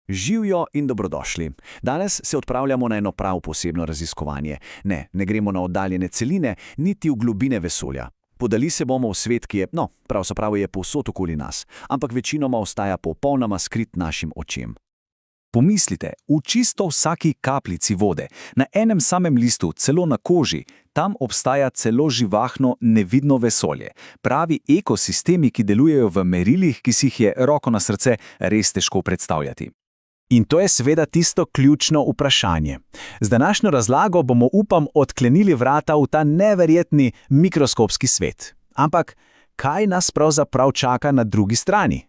Živjo in dobrodošli. Danes se odpravljamo na eno prav posebno raziskovanje. Ne gremo na oddaljene celine, niti v globine vesolja. Podali se bomo v svet, ki je, pravzaprav je povsod okoli nas, ampak večinoma ostaja popolnoma skrit našim očem. Pomislite, v čisto vsaki kapljici vode, na enem samem listu, celo na koži, tam obstaja celo živahno, nevidno vesolje. Pravi ekosistemi, ki delujejo v merilih, ki si jih je, roko na srce, res težko predstavljati. In to je seveda tisto ključno vprašanje. Z današnjo razlago bomo, upam, odklenili vrata v ta neverjetni mikroskopski svet. Ampak kaj nas pravzaprav čaka na drugi strani?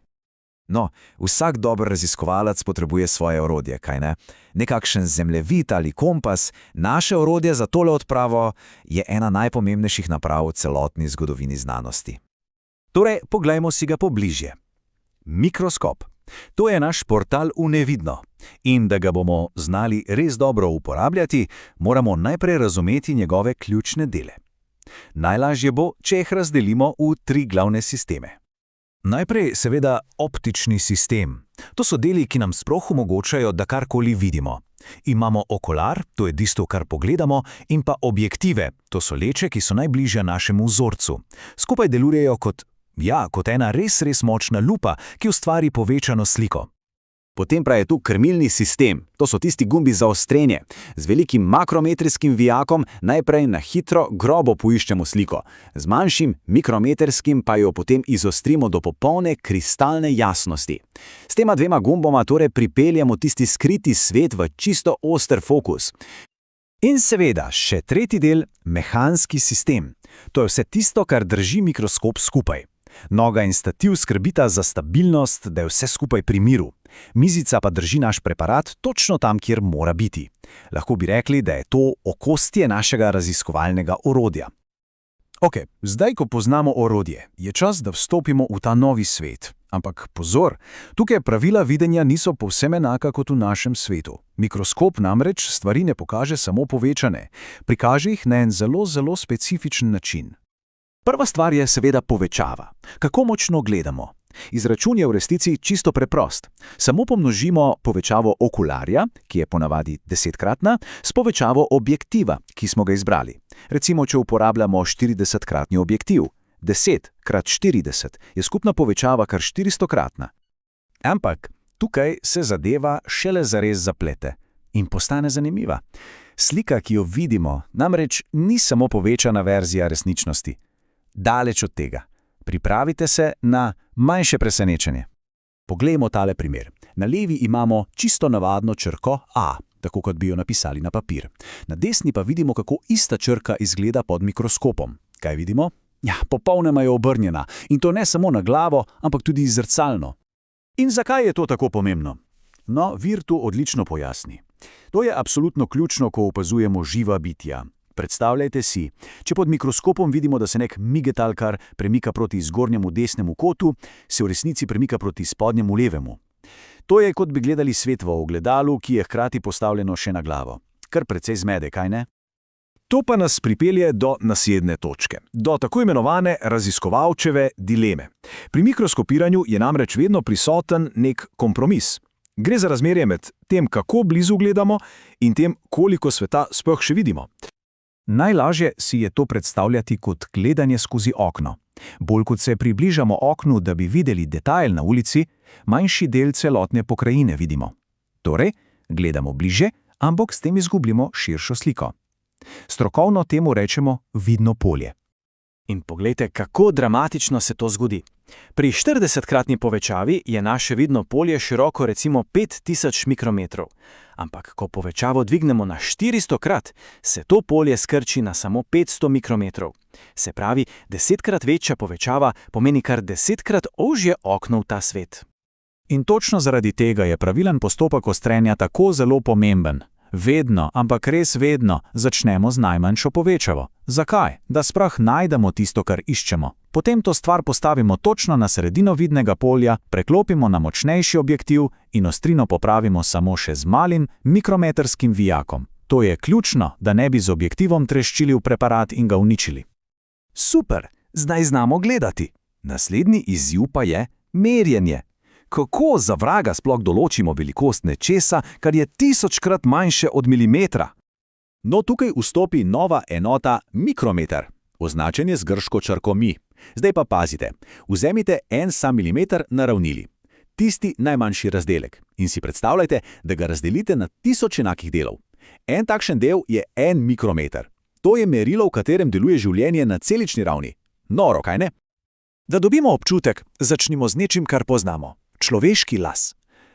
No, vsak dober raziskovalec potrebuje svoje orodje, kaj ne? Nekakšen zemljevid ali kompas, naše orodje za tole odpravo je ena najpomembnejših naprav v celotni zgodovini znanosti. Torej, poglejmo si ga pobližje. Mikroskop. To je naš portal v nevidno. In da ga bomo znali res dobro uporabljati, moramo najprej razumeti njegove ključne dele. Najlažje bo, če jih razdelimo v 3 glavne sisteme. Najprej seveda optični sistem. To so deli, ki nam sploh omogočajo, da karkoli vidimo. Imamo okular, to je tisto, kar pogledamo, in pa objektive, to so leče, ki so najbližje našemu vzorcu. Skupaj delujejo kot ena res močna lupa, ki ustvari povečano sliko. Potem pa je tu krmilni sistem. To so tisti gumbi za ostrenje. Z velikim makrometrskim vijakom najprej na hitro grobo poiščemo sliko. Z manjšim mikrometrskim pa jo potem izostrimo do popolne kristalne jasnosti. S tema 2 gumboma torej pripeljemo tisti skriti svet v čisto oster fokus. In seveda še tretji del, mehanski sistem. To je vse tisto, kar drži mikroskop skupaj. Noga in stativ skrbita za stabilnost, da je vse skupaj pri miru. Mizica pa drži naš preparat točno tam, kjer mora biti. Lahko bi rekli, da je to okostje našega raziskovalnega orodja. Ok, zdaj, ko poznamo orodje, je čas, da vstopimo v ta novi svet. Ampak pozor, tukaj pravila videnja niso povsem enaka kot v našem svetu. Mikroskop namreč stvari ne pokaže samo povečane, prikaže jih na en zelo specifičen način. Prva stvar je seveda povečava. Kako močno gledamo? Izračun je v resnici čisto preprost. Samo pomnožimo povečavo okularja, ki je ponavadi 10-kratna, s povečavo objektiva, ki smo ga izbrali. Recimo, če uporabljamo 40-kratni objektiv, 10 krat 40 je skupna povečava kar 400-kratna. Ampak tukaj se zadeva šele zares zaplete in postane zanimiva. Slika, ki jo vidimo, namreč ni samo povečana verzija resničnosti. Daleč od tega. Pripravite se na manjše presenečenje. Poglejmo tale primer. Na levi imamo čisto navadno črko A, tako kot bi jo napisali na papir. Na desni pa vidimo, kako ista črka izgleda pod mikroskopom. Kaj vidimo? Popolnoma je obrnjena. In to ne samo na glavo, ampak tudi zrcalno. In zakaj je to tako pomembno? No, vir tu odlično pojasni. To je absolutno ključno, ko opazujemo živa bitja. Predstavljajte si, če pod mikroskopom vidimo, da se nek migetalkar premika proti zgornjemu desnemu kotu, se v resnici premika proti spodnjemu levemu. To je, kot bi gledali svet v ogledalu, ki je hkrati postavljeno še na glavo. Kar precej zmede, kaj ne? To pa nas pripelje do naslednje točke, do tako imenovane raziskovalčeve dileme. Pri mikroskopiranju je namreč vedno prisoten nek kompromis. Gre za razmerje med tem, kako blizu gledamo, in tem, koliko sveta sploh še vidimo. Najlažje si je to predstavljati kot gledanje skozi okno. Bolj kot se približamo oknu, da bi videli detajl na ulici, manjši del celotne pokrajine vidimo. Torej, gledamo bliže, ampak s tem izgubimo širšo sliko. Strokovno temu rečemo vidno polje. In poglejte, kako dramatično se to zgodi. Pri 40-kratni povečavi je naše vidno polje široko recimo 5000 mikrometrov. Ampak, ko povečavo dvignemo na 400-krat, se to polje skrči na samo 500 mikrometrov. Se pravi, 10-krat večja povečava pomeni kar 10-krat ožje okno v ta svet. In točno zaradi tega je pravilen postopek ostrenja tako zelo pomemben. Vedno, ampak res vedno, začnemo z najmanjšo povečavo. Zakaj? Da sploh najdemo tisto, kar iščemo. Potem to stvar postavimo točno na sredino vidnega polja, preklopimo na močnejši objektiv in ostrino popravimo samo še z malim mikrometrskim vijakom. To je ključno, da ne bi z objektivom treščili v preparat in ga uničili. Super, zdaj znamo gledati. Naslednji izziv pa je merjenje. Kako za vraga sploh določimo velikost nečesa, kar je 1000krat manjše od milimetra? No, tukaj vstopi nova enota mikrometer, označen je z grško črko mi. Zdaj pa pazite, vzemite 1 sam milimeter na ravnili, tisti najmanjši razdelek, in si predstavljajte, da ga razdelite na 1000 enakih delov. En takšen del je 1 mikrometer. To je merilo, v katerem deluje življenje na celični ravni. Noro, kaj ne? Da dobimo občutek, začnimo z nečim, kar poznamo. Človeški las.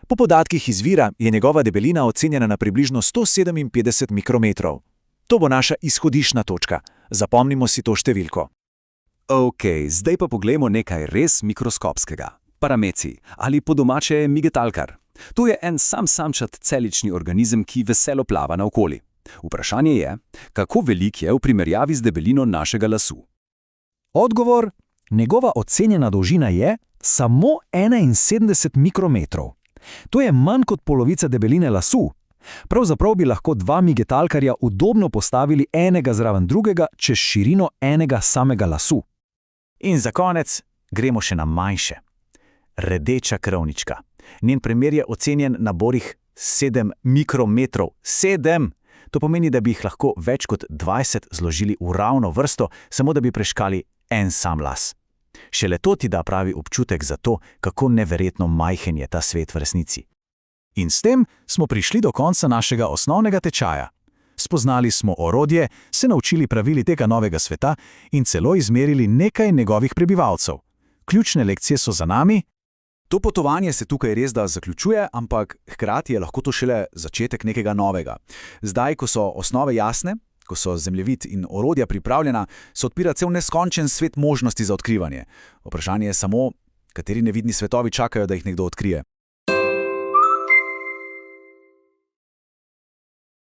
Po podatkih izvira je njegova debelina ocenjena na približno 157 mikrometrov. To bo naša izhodišna točka. Zapomnimo si to številko. Ok, zdaj pa poglejmo nekaj res mikroskopskega. Parameci ali po domače migetalkar. To je en samčat celični organizem, ki veselo plava naokoli. Vprašanje je, kako velik je v primerjavi z debelino našega lasu. Odgovor: njegova ocenjena dolžina je samo 71 mikrometrov. To je manj kot polovica debeline lasu. Pravzaprav bi lahko 2 migetalkarja udobno postavili enega zraven drugega čez širino enega samega lasu. In za konec gremo še na manjše. Rdeča krvnička. Njen premer je ocenjen na borih 7 mikrometrov. 7! To pomeni, da bi jih lahko več kot 20 zložili v ravno vrsto, samo da bi preškali en sam las. Šele to ti da pravi občutek za to, kako neverjetno majhen je ta svet v resnici. In s tem smo prišli do konca našega osnovnega tečaja. Spoznali smo orodje, se naučili pravili tega novega sveta in celo izmerili nekaj njegovih prebivalcev. Ključne lekcije so za nami. To potovanje se tukaj res da zaključuje, ampak hkrati je lahko to šele začetek nekega novega. Zdaj, ko so osnove jasne, ko so zemljevid in orodja pripravljena, se odpira cel neskončen svet možnosti za odkrivanje. Vprašanje je samo, kateri nevidni svetovi čakajo, da jih nekdo odkrije.